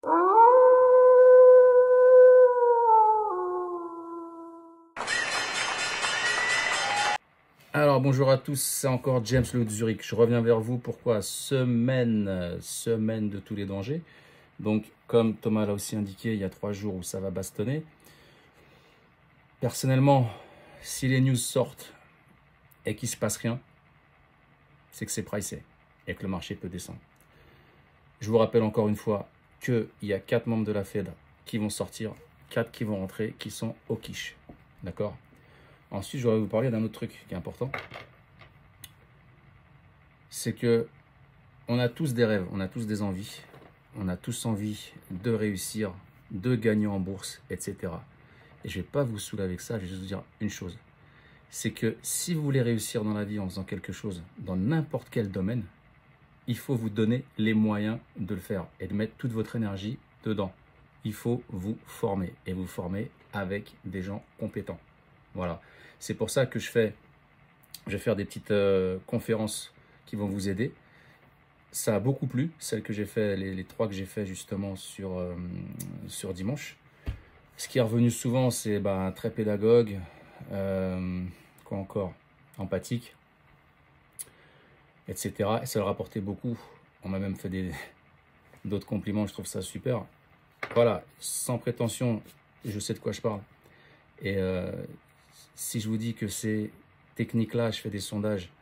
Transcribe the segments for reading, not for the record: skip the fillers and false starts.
Alors bonjour à tous, c'est encore James le Loup de Zurich. Je reviens vers vous. Pourquoi? Semaine de tous les dangers. Donc comme Thomas l'a aussi indiqué, il y a 3 jours où ça va bastonner. Personnellement, si les news sortent et qu'il ne se passe rien, c'est que c'est pricé et que le marché peut descendre. Je vous rappelle encore une fois qu'il y a 4 membres de la Fed qui vont sortir, 4 qui vont rentrer, qui sont au quiche. D'accord? Ensuite, je voudrais vous parler d'un autre truc qui est important. C'est que on a tous des rêves, on a tous des envies. On a tous envie de réussir, de gagner en bourse, etc. Et je ne vais pas vous saouler avec ça, je vais juste vous dire une chose. C'est que si vous voulez réussir dans la vie en faisant quelque chose, dans n'importe quel domaine, il faut vous donner les moyens de le faire et de mettre toute votre énergie dedans. Il faut vous former et vous former avec des gens compétents. Voilà. C'est pour ça que je vais faire des petites conférences qui vont vous aider. Ça a beaucoup plu, celles que j'ai fait, les 3 que j'ai fait justement sur dimanche. Ce qui est revenu souvent, c'est très pédagogue, quoi encore, empathique, etc. Et ça leur apportait beaucoup. On m'a même fait d'autres compliments, je trouve ça super. Voilà, sans prétention, je sais de quoi je parle. Et si je vous dis que ces techniques-là, je fais des sondages,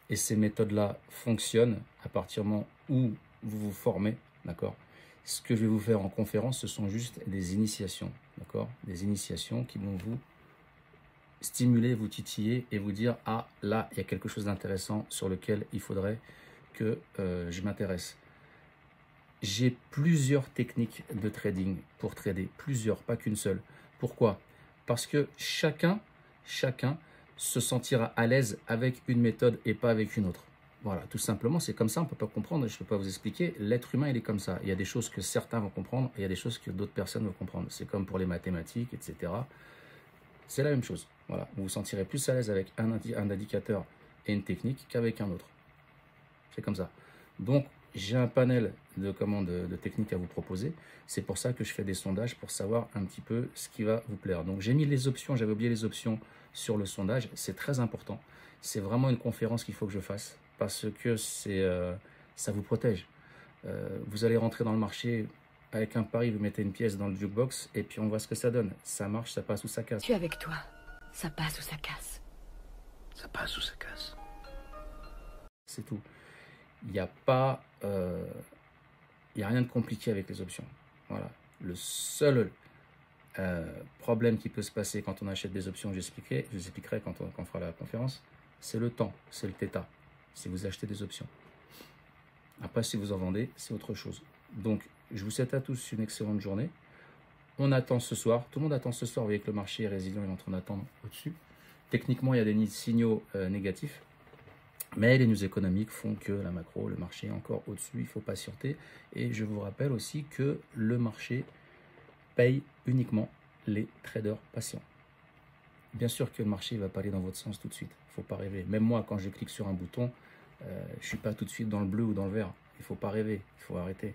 et ces méthodes-là fonctionnent à partir du moment où vous vous formez, d'accord? Ce que je vais vous faire en conférence, ce sont juste des initiations, d'accord? Des initiations qui vont vous stimuler, vous titiller et vous dire « Ah, là, il y a quelque chose d'intéressant sur lequel il faudrait que je m'intéresse ». J'ai plusieurs techniques de trading pour trader, plusieurs, pas qu'une seule. Pourquoi? Parce que chacun se sentira à l'aise avec une méthode et pas avec une autre. Voilà, tout simplement, c'est comme ça, on ne peut pas comprendre, je ne peux pas vous expliquer. L'être humain, il est comme ça. Il y a des choses que certains vont comprendre et il y a des choses que d'autres personnes vont comprendre. C'est comme pour les mathématiques, etc. C'est la même chose. Voilà, vous vous sentirez plus à l'aise avec un indicateur et une technique qu'avec un autre. C'est comme ça. Donc, j'ai un panel de techniques à vous proposer. C'est pour ça que je fais des sondages pour savoir un petit peu ce qui va vous plaire. Donc, j'ai mis les options, j'avais oublié les options sur le sondage. C'est très important. C'est vraiment une conférence qu'il faut que je fasse parce que ça vous protège. Vous allez rentrer dans le marché avec un pari, vous mettez une pièce dans le jukebox et puis on voit ce que ça donne. Ça marche, ça passe ou ça casse. Je suis avec toi. Ça passe ou ça casse. Ça passe ou ça casse. C'est tout. Il n'y a pas, il y a rien de compliqué avec les options. Voilà. Le seul problème qui peut se passer quand on achète des options, je vous expliquerai quand on fera la conférence, c'est le temps, c'est le θ, si vous achetez des options. Après, si vous en vendez, c'est autre chose. Donc, je vous souhaite à tous une excellente journée. On attend ce soir, tout le monde attend ce soir, vous voyez que le marché est résilient, il est en train d'attendre au-dessus. Techniquement, il y a des signaux négatifs. Mais les news économiques font que la macro, le marché est encore au-dessus, il faut patienter. Et je vous rappelle aussi que le marché paye uniquement les traders patients. Bien sûr que le marché ne va pas aller dans votre sens tout de suite, il ne faut pas rêver. Même moi, quand je clique sur un bouton, je ne suis pas tout de suite dans le bleu ou dans le vert. Il ne faut pas rêver, il faut arrêter.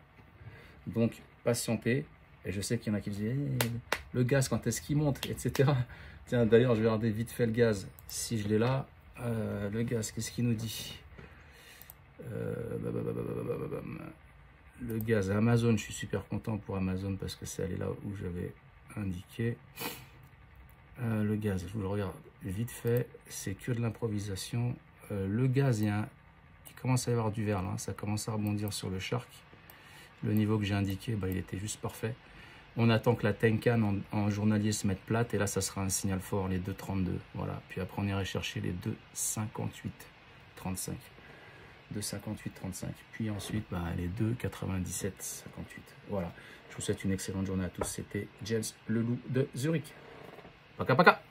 Donc, patientez. Et je sais qu'il y en a qui disent le gaz, quand est-ce qu'il monte, etc. Tiens, d'ailleurs, je vais regarder vite fait le gaz, si je l'ai là. Le gaz, qu'est-ce qu'il nous dit? Le gaz, Amazon, je suis super content pour Amazon parce que c'est allé là où j'avais indiqué. Le gaz, je vous le regarde vite fait, c'est que de l'improvisation. Le gaz, il commence à y avoir du vert là, ça commence à rebondir sur le shark. Le niveau que j'ai indiqué, il était juste parfait. On attend que la Tenkan en journalier se mette plate et là, ça sera un signal fort, les 2,32. Voilà. Puis après, on irait chercher les 2,58,35. 2,58,35. Puis ensuite, les 2,97,58. Voilà. Je vous souhaite une excellente journée à tous. C'était James le Loup de Zurich. Paka paka.